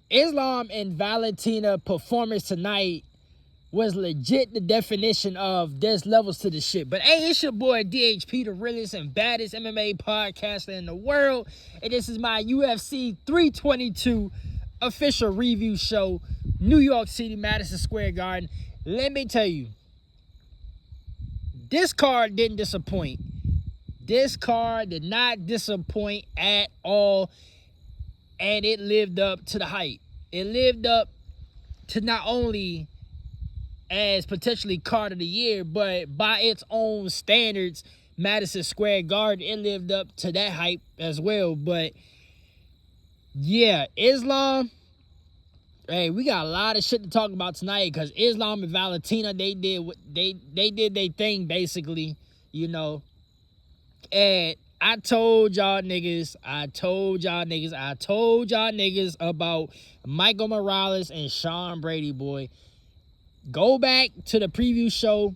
Islam and Valentina performance tonight was legit the definition of there's levels to the shit. But hey, it's your boy DHP, the realest and baddest MMA podcaster in the world. And this is my UFC 322 official review show, New York City, Madison Square Garden. Let me tell you, this card didn't disappoint. This card did not disappoint at all. And it lived up to the hype. It lived up to not only as potentially card of the year, but by its own standards, Madison Square Garden, it lived up to that hype as well. But yeah, Islam, hey, we got a lot of shit to talk about tonight because Islam and Valentina, they did their thing basically, you know. And I told y'all niggas about Michael Morales and Sean Brady, boy. Go back to the preview show.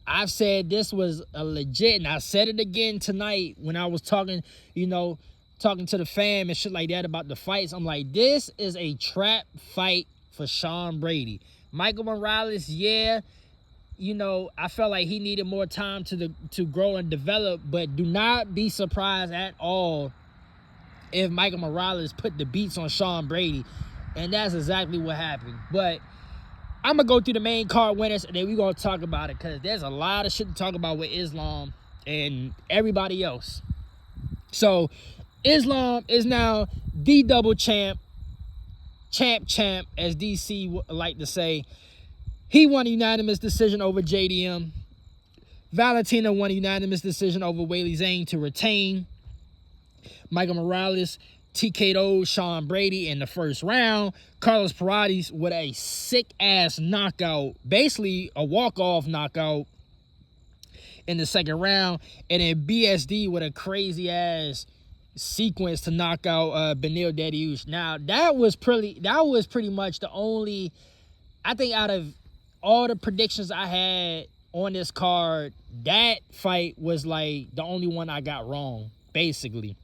I've said this was a legit, and I said it again tonight when I was talking, talking to the fam and shit like that about the fights. I'm like, this is a trap fight for Sean Brady. Michael Morales, yeah, I felt like he needed more time to grow and develop, but do not be surprised at all if Michael Morales put the beats on Sean Brady, and that's exactly what happened. But I'm going to go through the main card winners, and then we're going to talk about it because there's a lot of shit to talk about with Islam and everybody else. So, Islam is now the double champ, as DC would like to say. He won a unanimous decision over JDM. Valentina won a unanimous decision over Weili Zhang to retain. Michael Morales TKO'd Sean Brady in the first round. Carlos Paredes with a sick-ass knockout, basically a walk-off knockout in the second round. And then BSD with a crazy-ass sequence to knock out Beneil Dariush. Now, that was pretty much the only, I think out of all the predictions I had on this card, that fight was like the only one I got wrong, basically.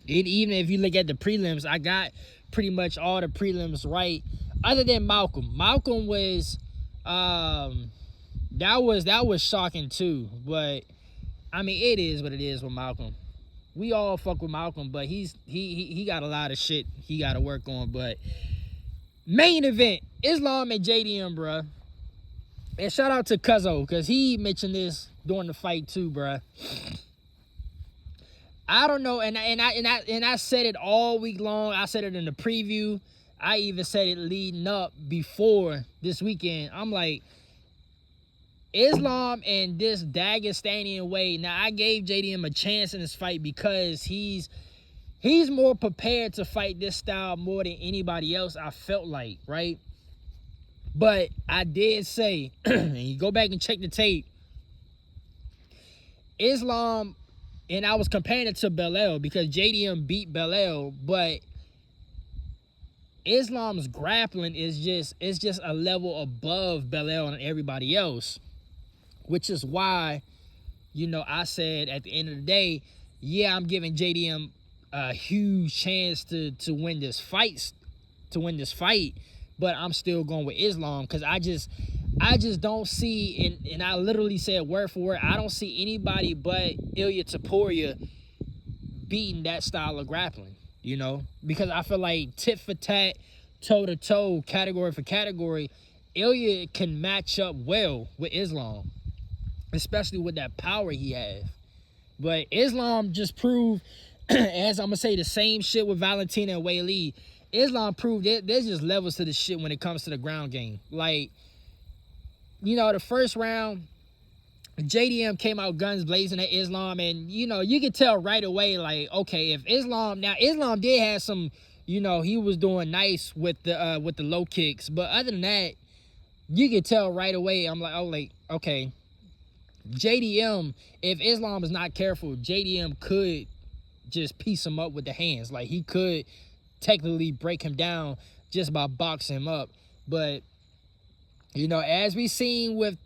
And even if you look at the prelims, I got pretty much all the prelims right, other than Malcolm. Malcolm was, that was shocking too. But I mean, it is what it is with Malcolm. We all fuck with Malcolm, but he got a lot of shit he got to work on. But main event, Islam and JDM, bruh. And shout out to Cuzzo, because he mentioned this during the fight too, bruh. I don't know, and I said it all week long. I said it in the preview. I even said it leading up before this weekend. I'm like, Islam and this Dagestanian way. Now, I gave JDM a chance in this fight because he's more prepared to fight this style more than anybody else, I felt like, right? But I did say, and you go back and check the tape, Islam, and I was comparing it to Belair because JDM beat Belair, but Islam's grappling is just a level above Belair and everybody else, which is why, I said at the end of the day, yeah, I'm giving JDM a huge chance to win this fight, but I'm still going with Islam because I just don't see, and I literally said word for word, I don't see anybody but Ilya Topuria beating that style of grappling, because I feel like tit for tat, toe to toe, category for category, Ilya can match up well with Islam, especially with that power he has. But Islam just proved, as I'm gonna say the same shit with Valentina and Weili, Islam proved there's just levels to the shit when it comes to the ground game. Like, the first round, JDM came out guns blazing at Islam, and you could tell right away, like, okay, if Islam did have some, he was doing nice with the low kicks, but other than that, you could tell right away. I'm like, oh, like, okay, JDM, if Islam is not careful, JDM could just piece him up with the hands. Like, he could technically break him down just by boxing him up. But as we seen with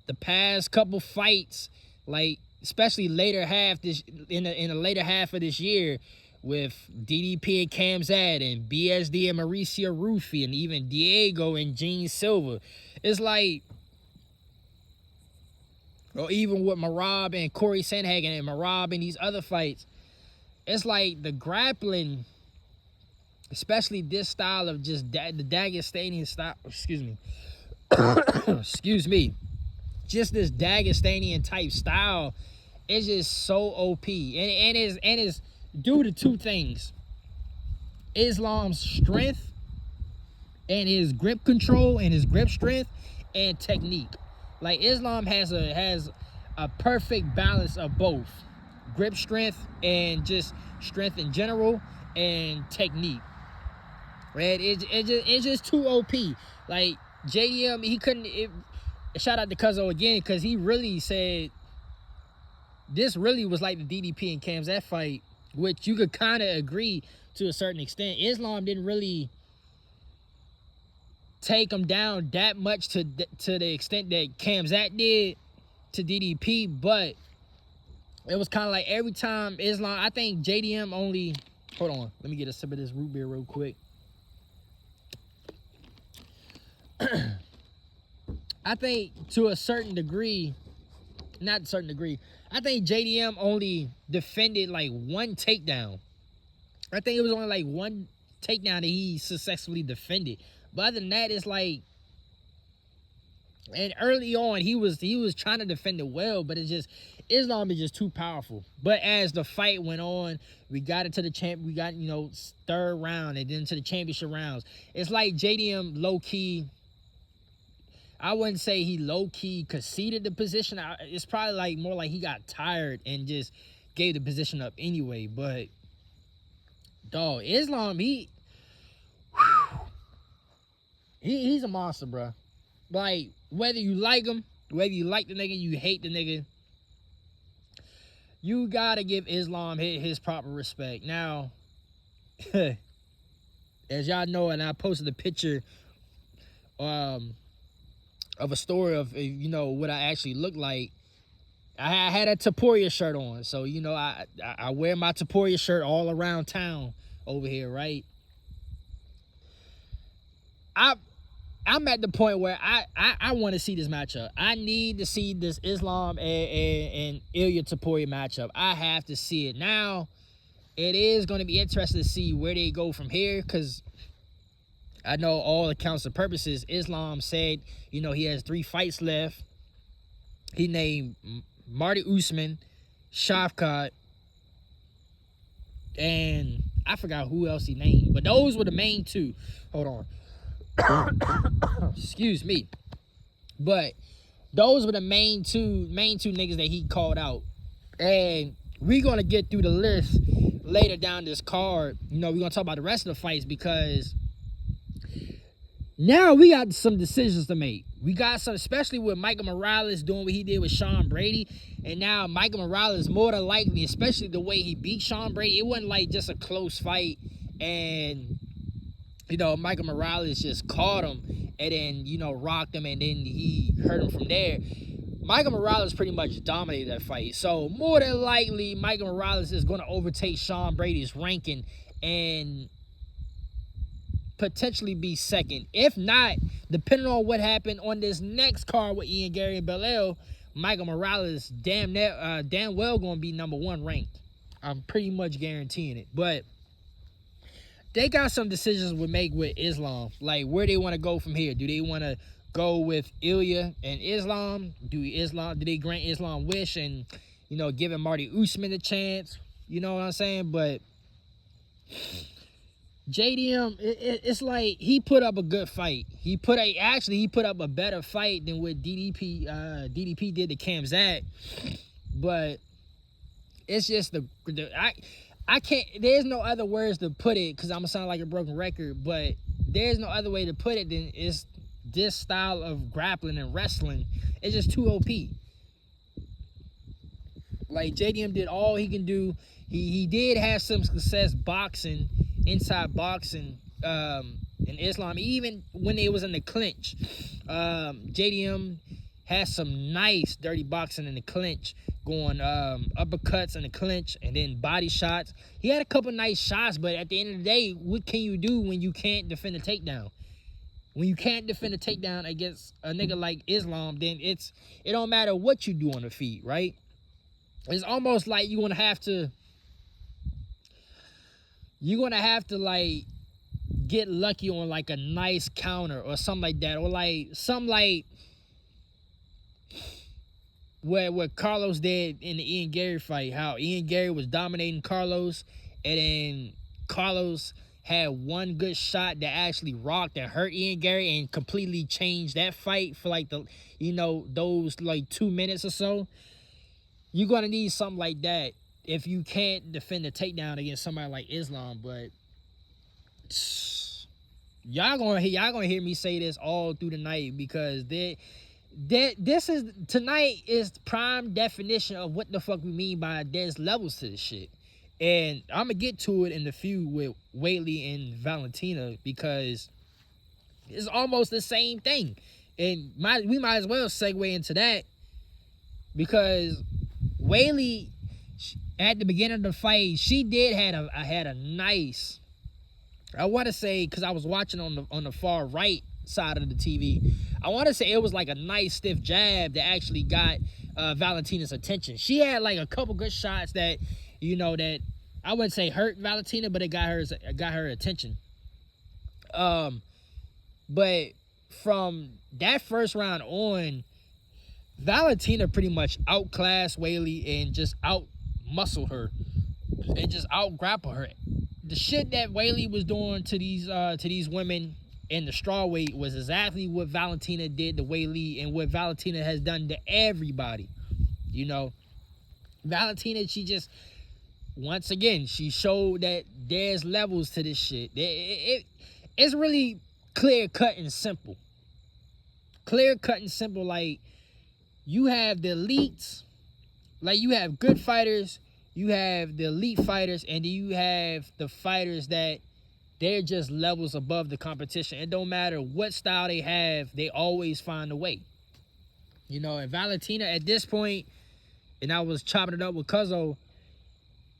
the past couple fights, like especially in the later half of this year, with DDP and Kamzat and BSD and Mauricio Rufy and even Diego and Gene Silva. It's like, or even with Marab and Corey Sandhagen and Marab and these other fights, it's like the grappling, especially this style of just the Dagestani style, excuse me, excuse me, just this Dagestani type style is just so OP. And it's due to two things: Islam's strength and his grip control and his grip strength and technique. Like, Islam has a perfect balance of both grip strength and just strength in general and technique. Right? It's just too OP. Like, JDM, he couldn't. Shout out to Cuzzo again, because he really said this really was like the DDP and Kamzat fight, which you could kind of agree to a certain extent. Islam didn't really take him down that much to the extent that Kamzat did to DDP, but it was kind of like every time Islam, I think JDM only, hold on, let me get a sip of this root beer real quick. I think to a certain degree, not a certain degree, I think JDM only defended like one takedown. I think it was only like one takedown that he successfully defended. But other than that, it's like, and early on he was trying to defend it well, but it's just, Islam is just too powerful. But as the fight went on, we got into the we got, you know, third round and then to the championship rounds. It's like JDM low key, I wouldn't say he low key conceded the position. It's probably like more like he got tired and just gave the position up anyway. But dog, Islam, he's a monster, bro. Like, whether you like him, whether you like the nigga, you hate the nigga, you gotta give Islam his proper respect. Now, as y'all know, and I posted a picture of a story of, you know, what I actually look like. I had a Taporia shirt on, so, you know, I wear my Taporia shirt all around town over here, right? I'm at the point where I want to see this matchup. I need to see this Islam and Ilya Taporia matchup. I have to see it. Now, it is going to be interesting to see where they go from here, because I know all accounts and purposes, Islam said, you know, he has 3 fights left. He named Marty Usman, Shavkat, and I forgot who else he named. But those were the main 2. Hold on. Excuse me. But those were the main two niggas that he called out. And we're going to get through the list later down this card. You know, we're going to talk about the rest of the fights, because now we got some decisions to make. We got some, especially with Michael Morales doing what he did with Sean Brady. And now Michael Morales, more than likely, especially the way he beat Sean Brady, it wasn't like just a close fight and, you know, Michael Morales just caught him and then, you know, rocked him and then he hurt him from there. Michael Morales pretty much dominated that fight. So more than likely, Michael Morales is going to overtake Sean Brady's ranking and potentially be second. If not, depending on what happened on this next card with Ian Gary and Belair, Michael Morales damn well going to be number 1 ranked. I'm pretty much guaranteeing it. But they got some decisions to make with Islam, like where they want to go from here. Do they want to go with Ilya and Islam? Do they grant Islam wish and, you know, giving Marty Usman a chance? You know what I'm saying? But JDM, it's like he put up a good fight. He put up a better fight than what DDP did to Kamzat. But it's just I can't, there's no other words to put it, because I'm gonna sound like a broken record, but there's no other way to put it than it's this style of grappling and wrestling. It's just too OP. Like, JDM did all he can do. He did have some success boxing, inside boxing, in Islam, even when they was in the clinch. JDM has some nice dirty boxing in the clinch going uppercuts in the clinch and then body shots. He had a couple nice shots, but at the end of the day, what can you do when you can't defend a takedown? When you can't defend a takedown against a nigga like Islam, then it don't matter what you do on the feet, right? It's almost like you're gonna have to like get lucky on like a nice counter or something like that, or like something like what Carlos did in the Ian Gary fight. How Ian Gary was dominating Carlos, and then Carlos had one good shot that actually rocked and hurt Ian Gary and completely changed that fight for like the, those like 2 minutes or so. You're gonna need something like that if you can't defend a takedown against somebody like Islam. But y'all gonna hear me say this all through the night, because this is tonight is prime definition of what the fuck we mean by there's levels to this shit. And I'm gonna get to it in the feud with Whaley and Valentina, because it's almost the same thing. And we might as well segue into that, because Whaley, at the beginning of the fight, she did had a nice, I want to say, because I was watching on the far right side of the TV, I want to say it was like a nice stiff jab that actually got Valentina's attention. She had like a couple good shots that, that I wouldn't say hurt Valentina, but it got her attention. But from that first round on, Valentina pretty much outclassed Whaley and just out-muscled her and just out-grappled her. The shit that Whaley was doing to these women in the strawweight was exactly what Valentina did to Whaley, and what Valentina has done to everybody. Valentina, she just, once again, she showed that there's levels to this shit. It's really clear-cut and simple. Clear-cut and simple. Like, you have the elites, like you have good fighters, you have the elite fighters, and then you have the fighters that they're just levels above the competition. It don't matter what style they have, they always find a way. And Valentina at this point, and I was chopping it up with Cuzzo,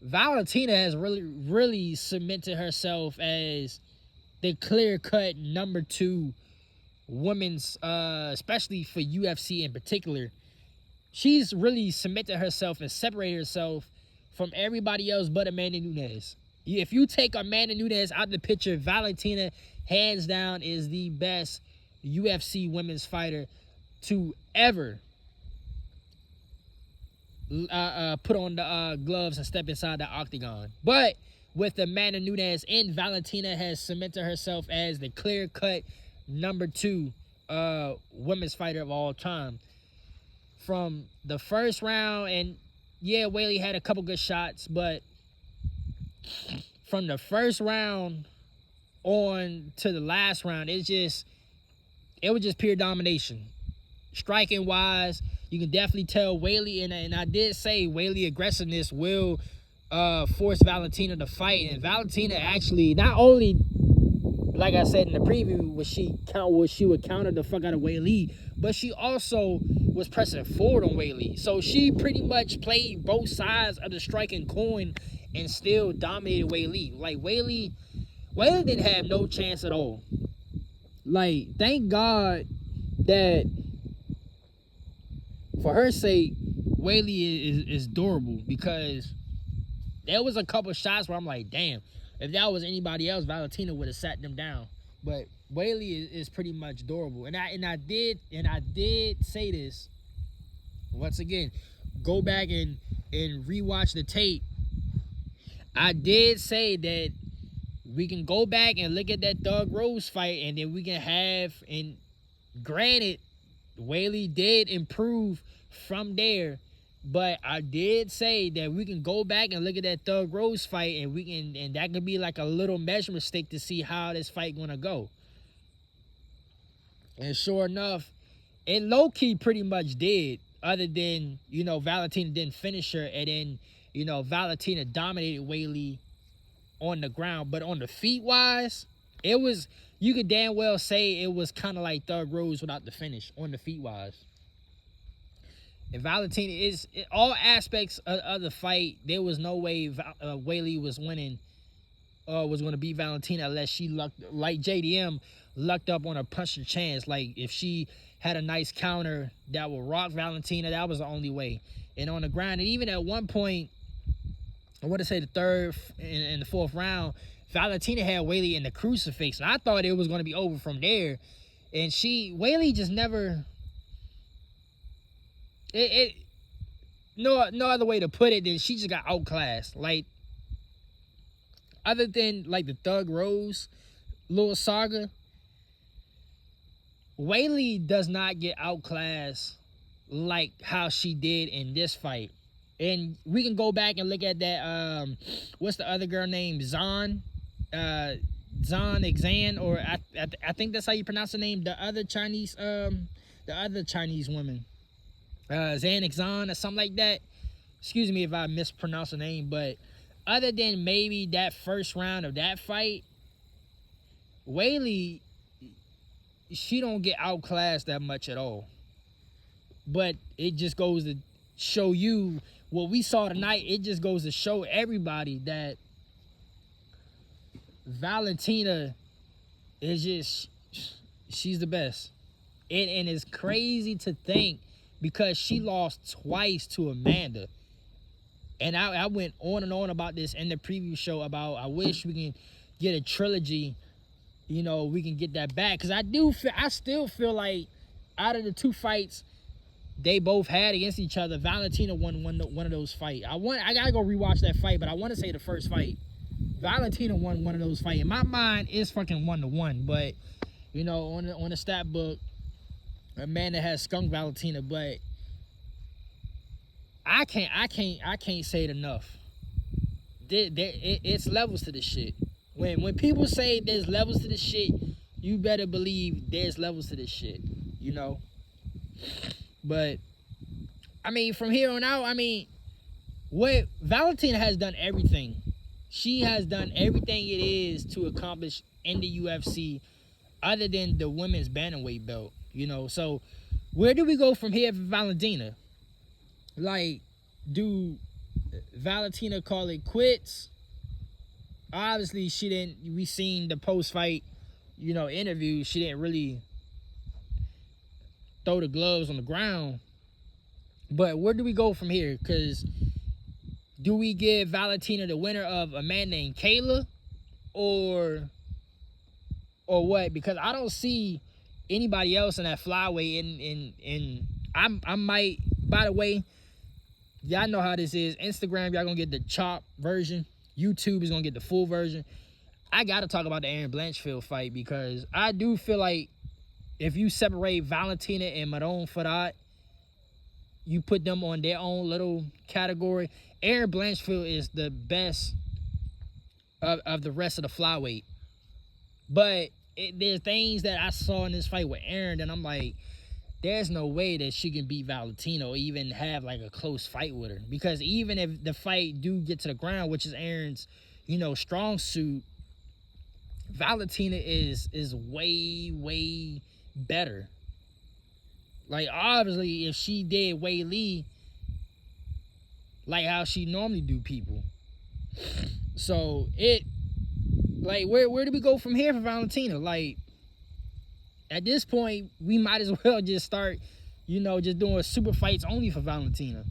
Valentina has really, really cemented herself as the clear-cut number 2 women's, especially for UFC in particular. She's really cemented herself and separated herself from everybody else but Amanda Nunes. If you take Amanda Nunes out of the picture, Valentina, hands down, is the best UFC women's fighter to ever put on the gloves and step inside the octagon. But with Amanda Nunes in, Valentina has cemented herself as the clear-cut number 2 women's fighter of all time. From the first round, and yeah, Whaley had a couple good shots, but from the first round on to the last round, it was just pure domination. Striking wise, you can definitely tell Whaley, and I did say Whaley aggressiveness will force Valentina to fight. And Valentina actually, not only, like I said in the preview, she would counter the fuck out of Whaley, but she also was pressing forward on Whaley. So she pretty much played both sides of the striking coin and still dominated Whaley. Like, Whaley didn't have no chance at all. Like, thank God that, for her sake, Whaley is durable, because there was a couple shots where I'm like, damn, if that was anybody else, Valentina would have sat them down. But Whaley is pretty much durable. And I did say this, once again, go back and rewatch the tape. I did say that we can go back and look at that Doug Rose fight, and then we can have, and granted, Whaley did improve from there, but I did say that we can go back and look at that Doug Rose fight, and that could be like a little measurement stick to see how this fight gonna go. And sure enough, it low-key pretty much did, other than, Valentina didn't finish her, and then, Valentina dominated Whaley on the ground. But on the feet-wise, it was, you could damn well say it was kind of like Doug Rose without the finish on the feet-wise. And Valentina is all aspects of the fight. There was no way Weili was winning or was going to beat Valentina unless she lucked, like JDM, lucked up on a punch to chance. Like if she had a nice counter that would rock Valentina, that was the only way. And on the ground, and even at one point, I want to say the third and the fourth round, Valentina had Weili in the crucifix, and I thought it was going to be over from there. And Weili just never. No other way to put it than she just got outclassed. Like, other than like the Thug Rose little saga, Weili does not get outclassed like how she did in this fight. And we can go back and look at that. What's the other girl named Zhan? Zhan Exan, or I think that's how you pronounce the name. The other Chinese woman, Zhan Exan or something like that. Excuse me if I mispronounce the name, but other than maybe that first round of that fight, Weili, she don't get outclassed that much at all. But it just goes to show you what we saw tonight. It just goes to show everybody that Valentina is just, she's the best. And it's crazy to think because she lost twice to Amanda. And I went on and on about this in the preview show about I wish we can get a trilogy, you know, we can get that back. Because I still feel like out of the two fights they both had against each other, Valentina won one of those fights. I gotta go rewatch that fight, but I want to say the first fight, Valentina won one of those fights. In my mind, it's fucking 1-1, but you know, on the stat book, Amanda has skunked Valentina, but I can't say it enough. It's levels to this shit. When people say there's levels to this shit, you better believe there's levels to this shit, you know? But, I mean, from here on out, I mean, Valentina has done everything. She has done everything it is to accomplish in the UFC other than the women's bantamweight belt, you know? So, where do we go from here for Valentina? Like, do Valentina call it quits? Obviously, she didn't. We seen the post-fight, you know, interview. She didn't really throw the gloves on the ground. But where do we go from here? Because do we give Valentina the winner of Amanda and Kayla, or what? Because I don't see anybody else in that flyweight. And I might. By the way, y'all know how this is. Instagram, y'all gonna get the chop version. YouTube is gonna get the full version. I gotta talk about the Erin Blanchfield fight because I do feel like if you separate Valentina and Maron Farad, you put them on their own little category. Erin Blanchfield is the best of the rest of the flyweight. But there's things that I saw in this fight with Erin that I'm like, there's no way that she can beat Valentina or even have like a close fight with her. Because even if the fight do get to the ground, which is Erin's, you know, strong suit, Valentina is way, way better. Like, obviously, if she did Weili like how she normally do people. So, like, where do we go from here for Valentina? Like, at this point, we might as well just start, you know, just doing super fights only for Valentina.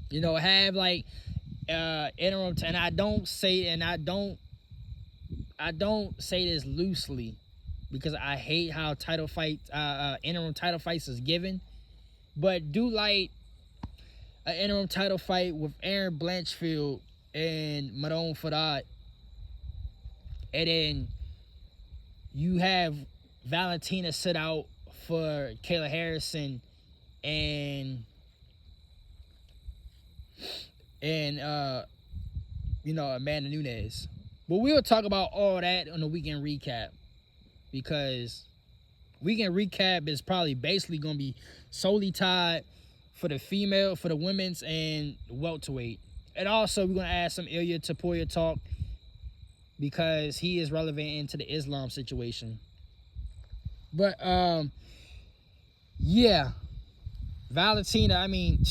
You know, have like interim, and I don't say this loosely because I hate how title fights, interim title fights is given. But do like an interim title fight with Erin Blanchfield and Maron Farad, and then you have Valentina sit out for Kayla Harrison and you know, Amanda Nunes. But we'll talk about all that on the weekend recap, because weekend recap is probably basically gonna be solely tied for the women's and welterweight. And also we're gonna add some Ilya Taporia talk because he is relevant into the Islam situation. But yeah, Valentina, I mean,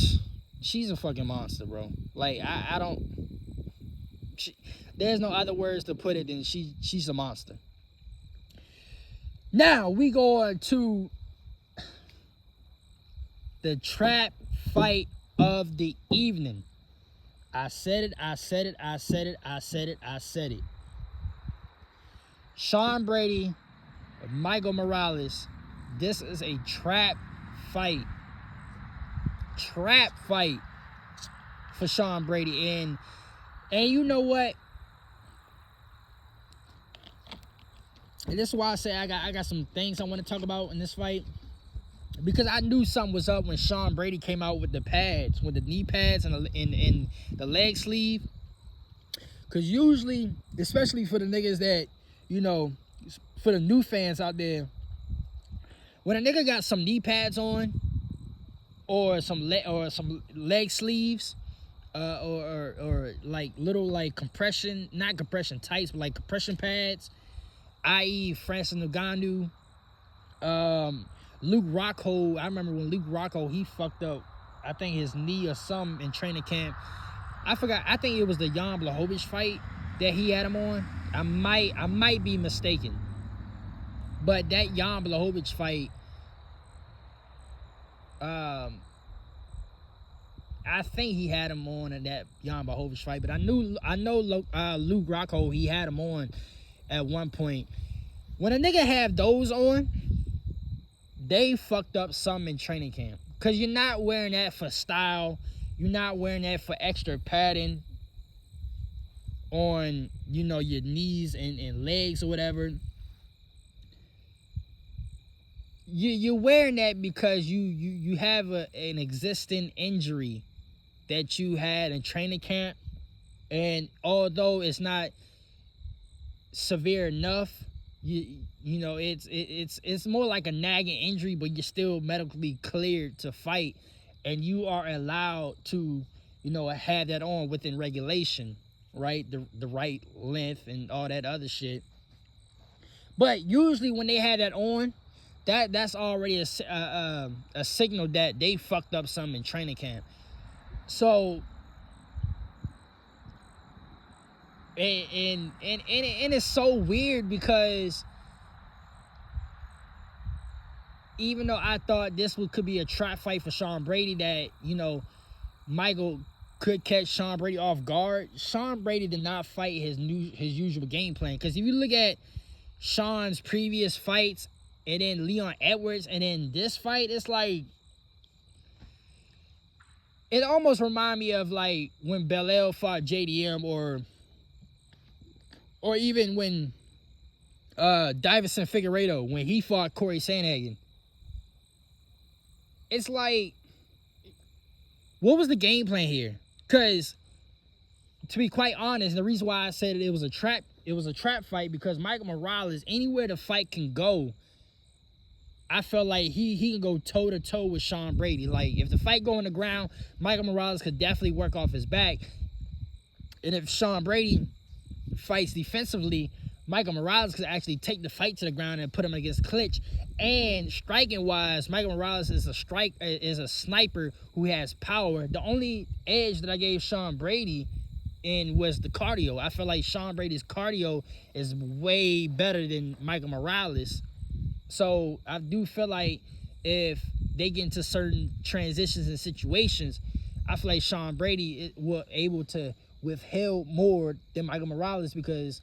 she's a fucking monster, bro. Like I don't. There's no other words to put it than she's a monster. Now we go on to the trap fight of the evening. I said it. Sean Brady, Michael Morales. This is a trap fight. Trap fight for Sean Brady. And you know what? And this is why I say I got some things I want to talk about in this fight. Because I knew something was up when Sean Brady came out with the pads, with the knee pads and the leg sleeve. Because usually, especially for the niggas that, you know, for the new fans out there, when a nigga got some knee pads on, or some leg sleeves, or like little like compression, not compression tights, but like compression pads, i.e. Francis Ngannou, Luke Rockhold. I remember when Luke Rockhold, he fucked up, I think his knee or something in training camp. I forgot. I think it was the Jan Blachowicz fight that he had him on. I might be mistaken. But that Jan Blachowicz fight, I think he had him on in that Jan Blachowicz fight. But I know Luke Rockhold, he had him on at one point. When a nigga have those on, they fucked up something in training camp. Because you're not wearing that for style. You're not wearing that for extra padding on, you know, your knees and legs or whatever. You're wearing that because you have an existing injury that you had in training camp. And although it's not severe enough, you know, it's more like a nagging injury, but you're still medically cleared to fight, and you are allowed to, you know, have that on within regulation, right? The right length and all that other shit. But usually when they have that on, that's already a signal that they fucked up something in training camp. So and it's so weird because even though I thought this could be a trap fight for Sean Brady, that, you know, Michael could catch Sean Brady off guard, Sean Brady did not fight his usual game plan. Because if you look at Sean's previous fights and then Leon Edwards and then this fight, it's like, it almost reminds me of like when Belair fought JDM, or even when Davison Figueiredo, when he fought Corey Sandhagen. It's like, what was the game plan here? Because, to be quite honest, the reason why I said it was a trap fight, because Michael Morales, anywhere the fight can go, I felt like he can go toe-to-toe with Sean Brady. Like, if the fight go on the ground, Michael Morales could definitely work off his back. And if Sean Brady fights defensively, Michael Morales could actually take the fight to the ground and put him against clinch. And striking-wise, Michael Morales is a sniper who has power. The only edge that I gave Sean Brady in was the cardio. I feel like Sean Brady's cardio is way better than Michael Morales. So I do feel like if they get into certain transitions and situations, I feel like Sean Brady will able to withhold more than Michael Morales because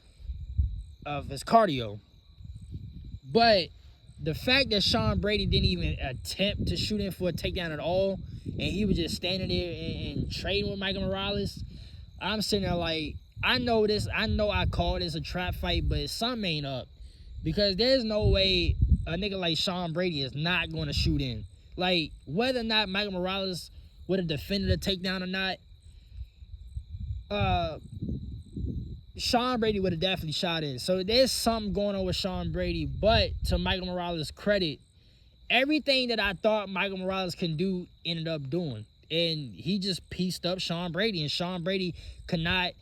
of his cardio. But the fact that Sean Brady didn't even attempt to shoot him for a takedown at all, and he was just standing there and trading with Michael Morales, I'm sitting there like, I know I called this a trap fight, but something ain't up. Because there's no way a nigga like Sean Brady is not going to shoot in. Like, whether or not Michael Morales would have defended a takedown or not, Sean Brady would have definitely shot in. So there's something going on with Sean Brady. But to Michael Morales' credit, everything that I thought Michael Morales can do ended up doing. And he just pieced up Sean Brady. And Sean Brady could not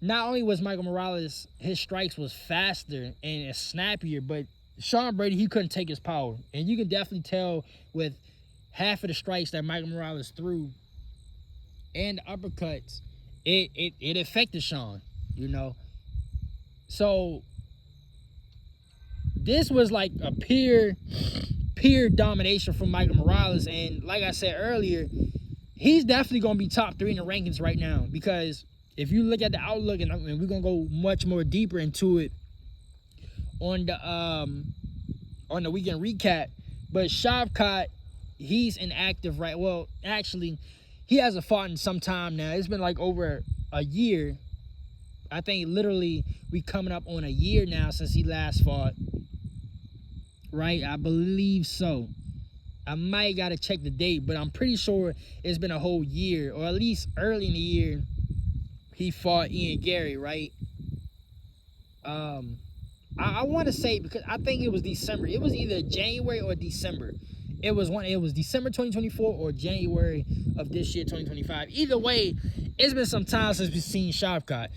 only was Michael Morales, his strikes was faster and snappier, but Sean Brady, he couldn't take his power. And you can definitely tell with half of the strikes that Michael Morales threw and the uppercuts, it affected Sean, you know. So this was like a peer domination from Michael Morales. And like I said earlier, he's definitely going to be top 3 in the rankings right now, because if you look at the outlook, and we're going to go much more deeper into it on the weekend recap, but Shavkat, he's inactive, right? Well, actually, he hasn't fought in some time now. It's been like over a year. I think literally we coming up on a year now since he last fought. Right? I believe so. I might got to check the date, but I'm pretty sure it's been a whole year, or at least early in the year, he fought Ian Gary, right? I want to say, because I think it was December. It was either January or December. It was December 2024 or January of this year, 2025. Either way, it's been some time since we've seen Shavkat.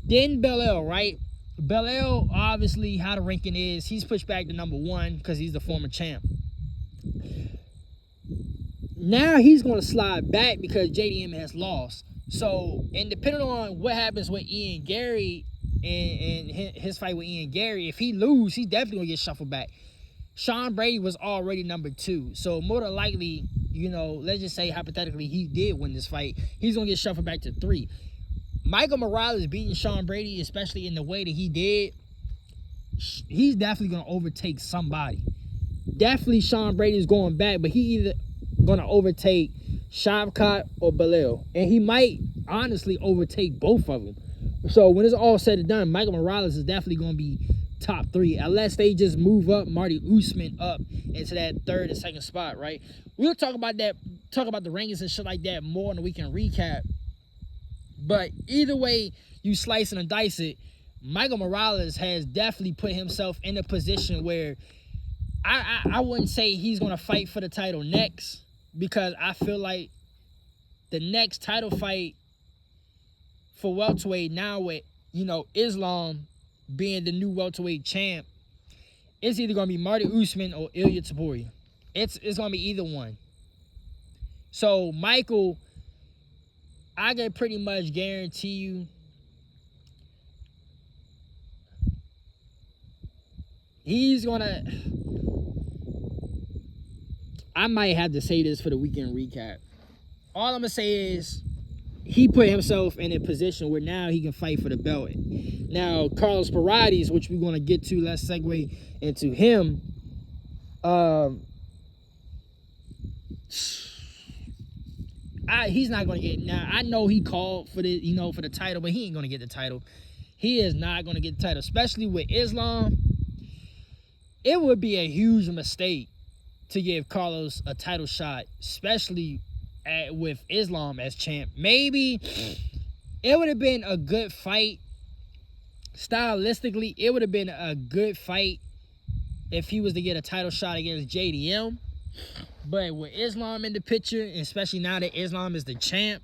Then Belal, right? Belal, obviously, how the ranking is, he's pushed back to number 1 because he's the former champ. Now he's going to slide back because JDM has lost. So, and depending on what happens with Ian Gary and his fight with Ian Gary, if he loses, he's definitely going to get shuffled back. Sean Brady was already number 2. So, more than likely, you know, let's just say hypothetically he did win this fight, he's going to get shuffled back to 3. Michael Morales beating Sean Brady, especially in the way that he did, he's definitely going to overtake somebody. Definitely Sean Brady is going back, but he either going to overtake Shavkat or Belal. And he might honestly overtake both of them. So when it's all said and done, Michael Morales is definitely going to be top 3, unless they just move up Marty Usman up into that 3rd and 2nd spot, right? We'll talk about that, talk about the rankings and shit like that more in the weekend recap. But either way you slice and dice it, Michael Morales has definitely put himself in a position where I wouldn't say he's going to fight for the title next, because I feel like the next title fight for welterweight now with, you know, Islam being the new welterweight champ, it's either going to be Marty Usman or Ilya Topuria. It's going to be either one. So Michael, I can pretty much guarantee you he's going to... I might have to say this for the weekend recap. All I'm going to say is he put himself in a position where now he can fight for the belt. Now, Carlos Paredes, which we're going to get to, let's segue into him. He's not going to get... Now, I know he called for the, you know, for the title, but he ain't going to get the title. He is not going to get the title, especially with Islam. It would be a huge mistake to give Carlos a title shot, especially with Islam as champ. Maybe it would have been a good fight. Stylistically, it would have been a good fight if he was to get a title shot against JDM. But with Islam in the picture, especially now that Islam is the champ,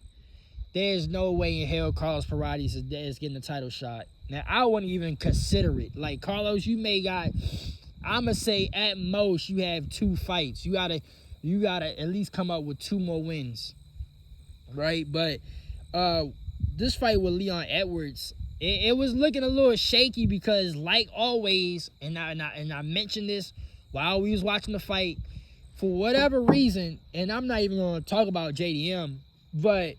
there's no way in hell Carlos Paredes is getting a title shot. Now, I wouldn't even consider it. Like, Carlos, you may got... I'm going to say at most you have 2 fights. You gotta at least come up with 2 more wins. Right? But this fight with Leon Edwards, it was looking a little shaky because, like always, and I mentioned this while we was watching the fight, for whatever reason, and I'm not even going to talk about JDM, but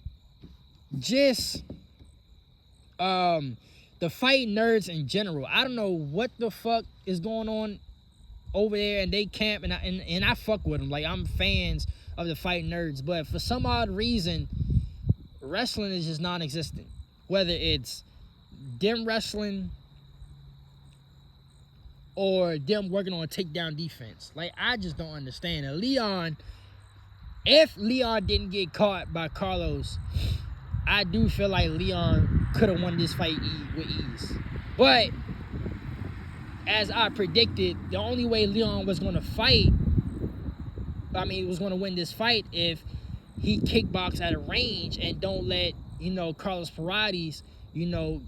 just the fight nerds in general. I don't know what the fuck is going on over there and they camp, and I fuck with them. Like, I'm fans of the fight nerds, but for some odd reason, wrestling is just non-existent. Whether it's them wrestling or them working on takedown defense. Like, I just don't understand. And Leon, if Leon didn't get caught by Carlos, I do feel like Leon could have won this fight with ease. But as I predicted, the only way Leon was going to fight, was going to win this fight if he kickbox at a range and don't let, you know, Carlos Paredes, you know,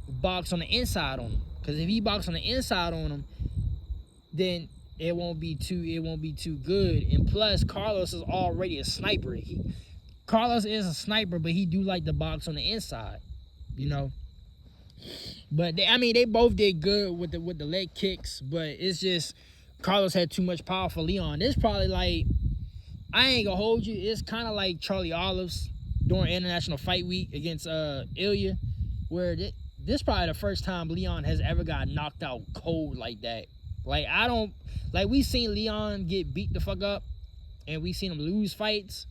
box on the inside on him. Because if he box on the inside on him, then it won't be too good. And plus, Carlos is already a sniper. Carlos is a sniper, but he do like the box on the inside, you know. But they both did good with the leg kicks, but it's just Carlos had too much power for Leon. It's probably like, I ain't gonna hold you. It's kind of like Charlie Olives during International Fight Week against Ilya, where this probably the first time Leon has ever got knocked out cold like that. Like, I don't, like, we seen Leon get beat the fuck up, and we seen him lose fights,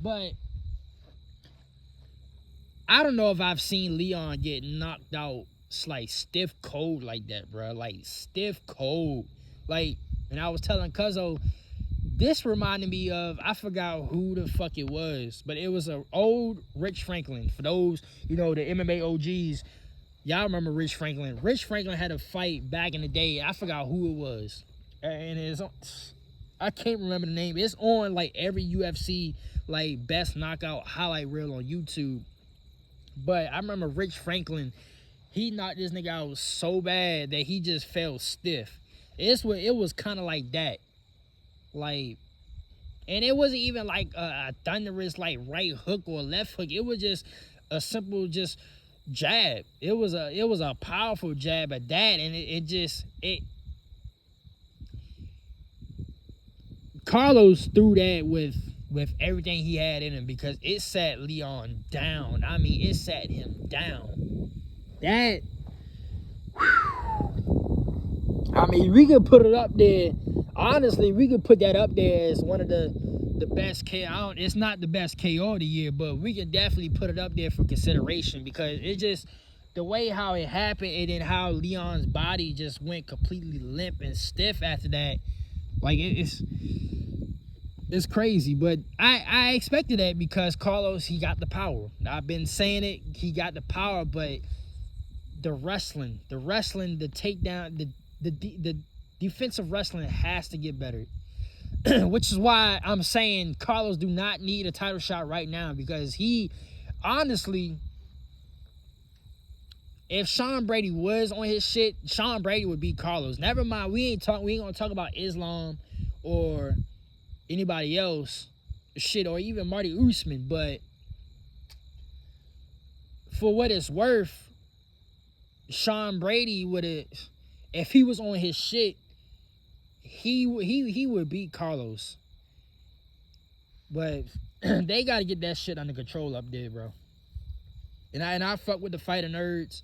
but I don't know if I've seen Leon get knocked out like stiff cold like that, bro. Like, stiff cold. Like, and I was telling Cuzzo, this reminded me of, I forgot who the fuck it was, but it was an old Rich Franklin. For those, you know, the MMA OGs, y'all remember Rich Franklin. Rich Franklin had a fight back in the day. I forgot who it was. And I can't remember the name. It's on like every UFC like best knockout highlight reel on YouTube. But I remember Rich Franklin, he knocked this nigga out so bad that he just fell stiff. It was kind of like that. Like, and it wasn't even like a thunderous like right hook or left hook. It was just a simple just jab. It was a powerful jab at that, and it Carlos threw that with everything he had in him, because it sat Leon down. I mean, it sat him down. That, I mean, we could put it up there. Honestly, we could put that up there as one of the best KO. It's not the best KO of the year, but we can definitely put it up there for consideration, because it just, the way how it happened, and then how Leon's body just went completely limp and stiff after that. Like, it's crazy. But I expected that, because Carlos, he got the power. I've been saying it, he got the power, but the wrestling, the takedown, the defensive wrestling has to get better. Which is why I'm saying Carlos do not need a title shot right now, because he, honestly, if Sean Brady was on his shit, Sean Brady would beat Carlos. Never mind, we ain't gonna talk about Islam or anybody else, shit, or even Marty Usman. But for what it's worth, Sean Brady would have, if he was on his shit, he would beat Carlos. But they got to get that shit under control up there, bro. And I fuck with the fighter nerds,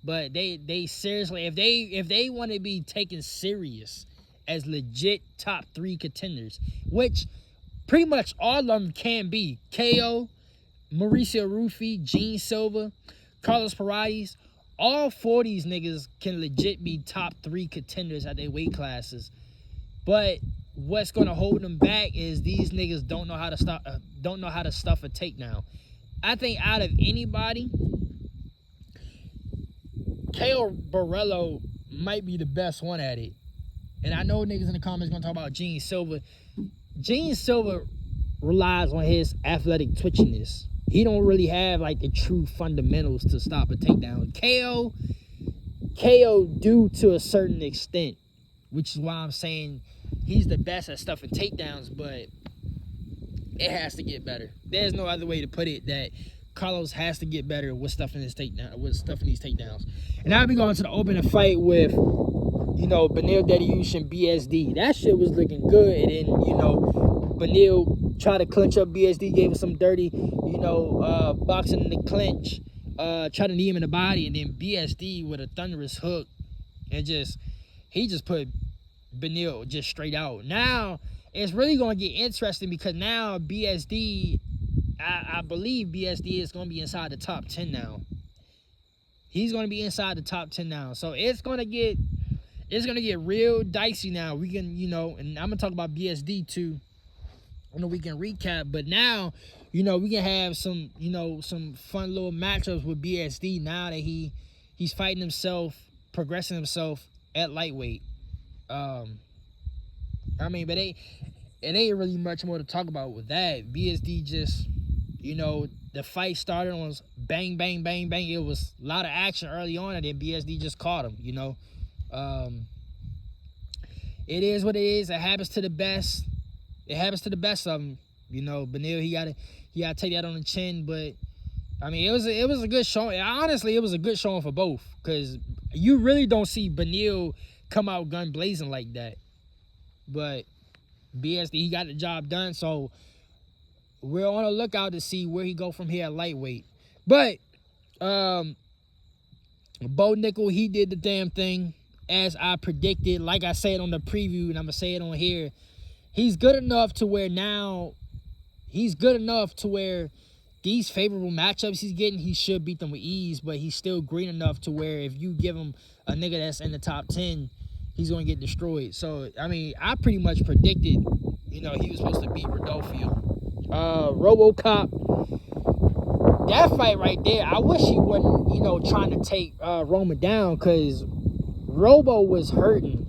but they seriously, if they want to be taken serious as legit top 3 contenders, which pretty much all of them can be, KO, Mauricio Rufy, Gene Silva, Carlos Paredes, all 4 of these niggas can legit be top 3 contenders at their weight classes. But what's gonna hold them back is these niggas don't know how to stuff a takedown. I think out of anybody, KO Borrello might be the best one at it. And I know niggas in the comments gonna talk about Gene Silva. Gene Silva relies on his athletic twitchiness. He don't really have like the true fundamentals to stop a takedown. KO do to a certain extent, which is why I'm saying he's the best at stuffing takedowns, but it has to get better. There's no other way to put it, that Carlos has to get better with stuffing these takedowns. And I'll be going to the opening fight with, you know, Benil Dariush and BSD. That shit was looking good. And, you know, Benil tried to clinch up BSD, gave him some dirty, you know, boxing in the clinch, tried to knee him in the body, and then BSD with a thunderous hook, and he just put Benil just straight out. Now it's really going to get interesting, because now BSD, I believe BSD is going to be inside the top 10 now. He's going to be inside the top 10 now. So it's going to get real dicey now. We can, you know, and I'm going to talk about BSD too on the weekend recap. But now, you know, we can have some, you know, some fun little matchups with BSD now that he's fighting himself, progressing himself at lightweight. I mean, but it ain't really much more to talk about with that. BSD just, you know, the fight started on bang, bang, bang, bang. It was a lot of action early on, and then BSD just caught him, you know. it is what it is. It happens to the best. It happens to the best of them. You know, Benil, he gotta take that on the chin. But I mean, it was a good showing. Honestly, it was a good showing for both, because you really don't see Benil come out gun blazing like that. But BSD, he got the job done. So we're on the lookout to see where he go from here at lightweight. But Bo Nickel, he did the damn thing as I predicted. Like I said on the preview, and I'm gonna say it on here. He's good enough to where these favorable matchups he's getting, he should beat them with ease, but he's still green enough to where if you give him a nigga that's in the top 10, he's going to get destroyed. So, I mean, I pretty much predicted, you know, he was supposed to beat Rodolfo. RoboCop, that fight right there, I wish he wasn't, you know, trying to take Roman down, because Robo was hurting.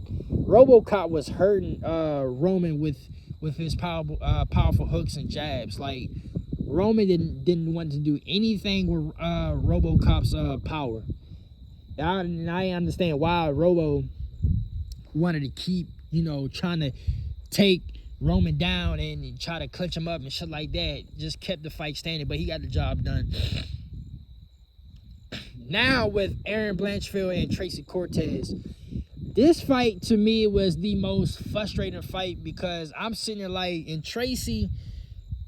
RoboCop was hurting Roman with his powerful hooks and jabs. Like, Roman didn't want to do anything with RoboCop's power. I understand why Robo wanted to keep, you know, trying to take Roman down and try to clutch him up and shit like that. Just kept the fight standing, but he got the job done. Now with Aaron Blanchfield and Tracy Cortez, this fight to me was the most frustrating fight, because I'm sitting there like, and Tracy,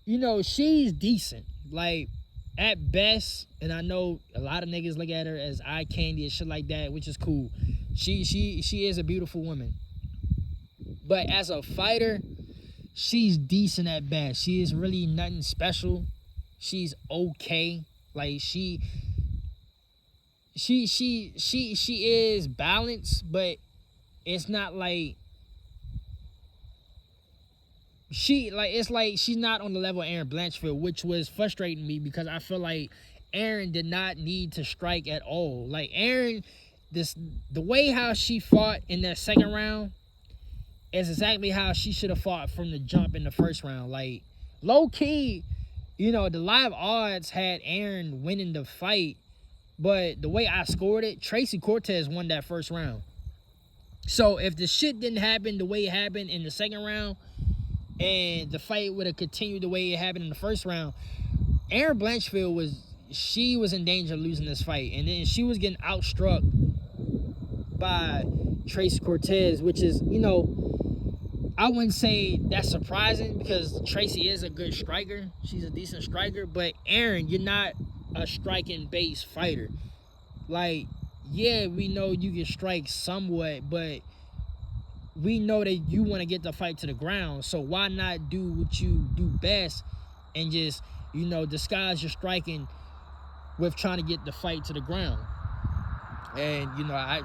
you know, she's decent, like, at best, and I know a lot of niggas look at her as eye candy and shit like that, which is cool. She is a beautiful woman, but as a fighter, she's decent at best. She is really nothing special. She's okay. Like, she is balanced, but it's not like it's like she's not on the level of Aaron Blanchfield, which was frustrating me, because I feel like Aaron did not need to strike at all. Like, Aaron, the way how she fought in that second round is exactly how she should have fought from the jump in the first round. Like, low key, you know, the live odds had Aaron winning the fight, but the way I scored it, Tracy Cortez won that first round. So if the shit didn't happen the way it happened in the second round, and the fight would have continued the way it happened in the first round, Aaron Blanchfield was in danger of losing this fight. And then she was getting outstruck by Tracy Cortez, which is, you know, I wouldn't say that's surprising, because Tracy is a good striker. She's a decent striker. But Aaron, you're not a striking-based fighter. Like, yeah, we know you can strike somewhat, but we know that you want to get the fight to the ground. So why not do what you do best and just, you know, disguise your striking with trying to get the fight to the ground? And, you know, I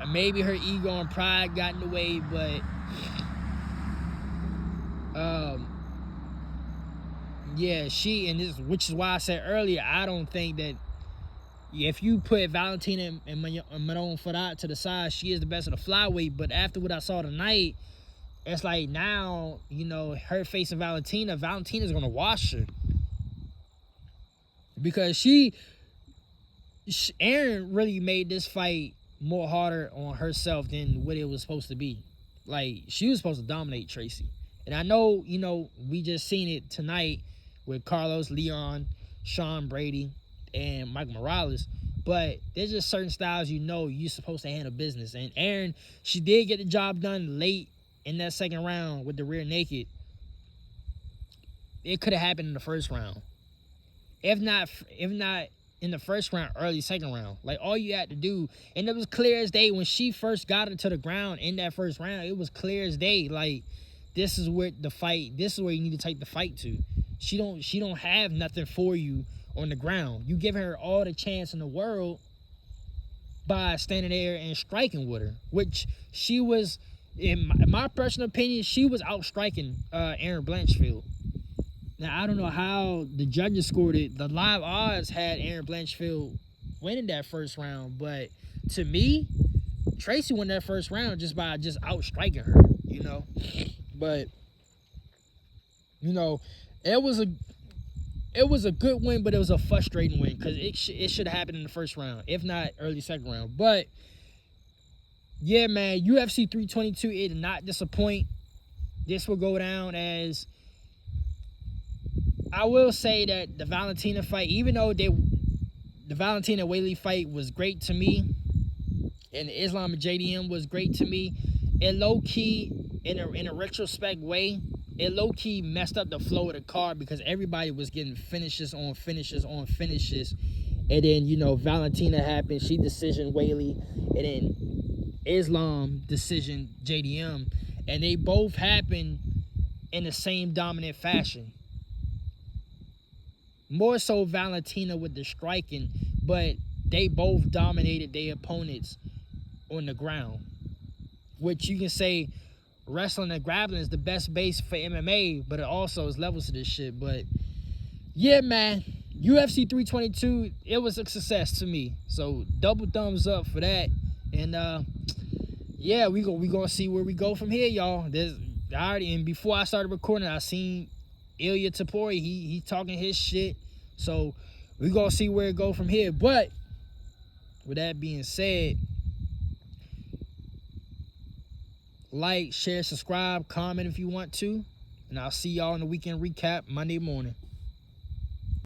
maybe her ego and pride got in the way, but yeah, which is why I said earlier, I don't think that if you put Valentina and Manon Farad to the side, she is the best of the flyweight. But after what I saw tonight, it's like now, you know, her facing Valentina's going to wash her. Because Aaron really made this fight more harder on herself than what it was supposed to be. Like, she was supposed to dominate Tracy. And I know, you know, we just seen it tonight with Carlos, Leon, Sean Brady, and Mike Morales, but there's just certain styles, you know, you're supposed to handle business. And Aaron, she did get the job done late in that second round with the rear naked. It could have happened in the first round, if not in the first round, early second round. Like, all you had to do, and it was clear as day when she first got her to the ground in that first round, it was clear as day. Like, this is where you need to take the fight to. She don't have nothing for you on the ground. You give her all the chance in the world by standing there and striking with her, which she was, in my personal opinion, she was outstriking Aaron Blanchfield. Now, I don't know how the judges scored it. The live odds had Aaron Blanchfield winning that first round, but to me, Tracy won that first round just by outstriking her, you know. But, you know, it was a good win, but it was a frustrating win, because it should have happened in the first round, if not early second round. But yeah, man, UFC 322, it did not disappoint. This will go down as, I will say that the Valentina fight, even though the Valentina Whaley fight was great to me, and the Islam and JDM was great to me, it low key, in a retrospect way, it low key messed up the flow of the card because everybody was getting finishes on finishes on finishes, and then Valentina happened, she decision Whaley, and then Islam decision JDM, and they both happened in the same dominant fashion. More so Valentina with the striking, but they both dominated their opponents on the ground. Which you can say wrestling and grappling is the best base for MMA, but it also is levels to this shit. But yeah, man, UFC 322, it was a success to me. So double thumbs up for that. And yeah, we gonna see where we go from here, y'all. And before I started recording, I seen Ilya Tapori, he talking his shit. So we gonna see where it go from here. But with that being said, like, share, subscribe, comment if you want to. And I'll see y'all in the weekend recap Monday morning.